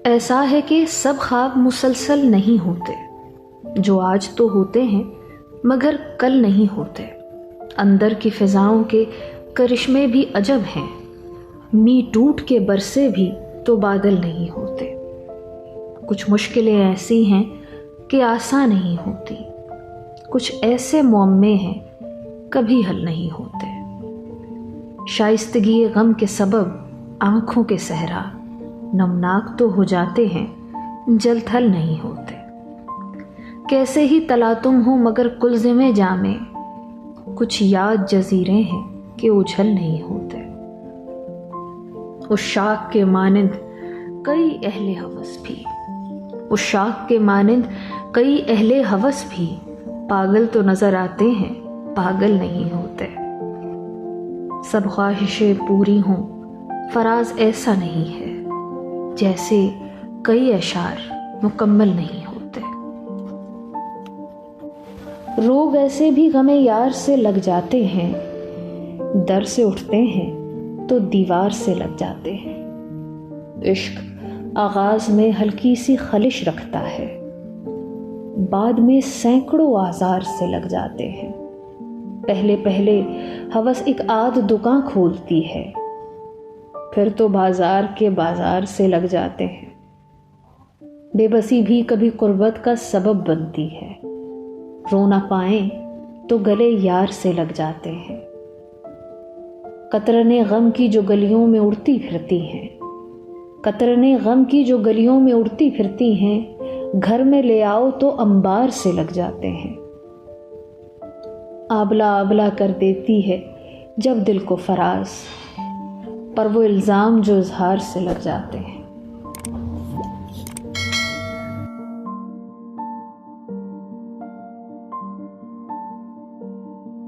ایسا ہے کہ سب خواب مسلسل نہیں ہوتے، جو آج تو ہوتے ہیں مگر کل نہیں ہوتے۔ اندر کی فضاؤں کے کرشمے بھی عجب ہیں، می ٹوٹ کے برسے بھی تو بادل نہیں ہوتے۔ کچھ مشکلیں ایسی ہیں کہ آسان نہیں ہوتی، کچھ ایسے معمے ہیں کبھی حل نہیں ہوتے۔ شائستگی غم کے سبب آنکھوں کے صحرا نمناک تو ہو جاتے ہیں، جل تھل نہیں ہوتے۔ کیسے ہی تلاطم ہو مگر کلزم جامے، کچھ یاد جزیرے ہیں کہ اجھل نہیں ہوتے۔ عشاق کے مانند کئی اہل ہوس بھی، عشاق کے مانند کئی اہل ہوس بھی پاگل تو نظر آتے ہیں، پاگل نہیں ہوتے۔ سب خواہشیں پوری ہوں فراز ایسا نہیں ہے، جیسے کئی اشعار مکمل نہیں ہوتے۔ روگ ایسے بھی غم یار سے لگ جاتے ہیں، در سے اٹھتے ہیں تو دیوار سے لگ جاتے ہیں۔ عشق آغاز میں ہلکی سی خلش رکھتا ہے، بعد میں سینکڑوں آزار سے لگ جاتے ہیں۔ پہلے پہلے ہوس ایک آدھ دکان کھولتی ہے، پھر تو بازار کے بازار سے لگ جاتے ہیں۔ بے بسی بھی کبھی قربت کا سبب بنتی ہے، رو نہ پائیں تو گلے یار سے لگ جاتے ہیں۔ قطرنے غم کی جو گلیوں میں اڑتی پھرتی ہیں، قطرنے غم کی جو گلیوں میں اڑتی پھرتی ہیں، گھر میں لے آؤ تو انبار سے لگ جاتے ہیں۔ آبلہ آبلہ کر دیتی ہے جب دل کو فراز، پر وہ الزام جو اظہار سے لگ جاتے ہیں۔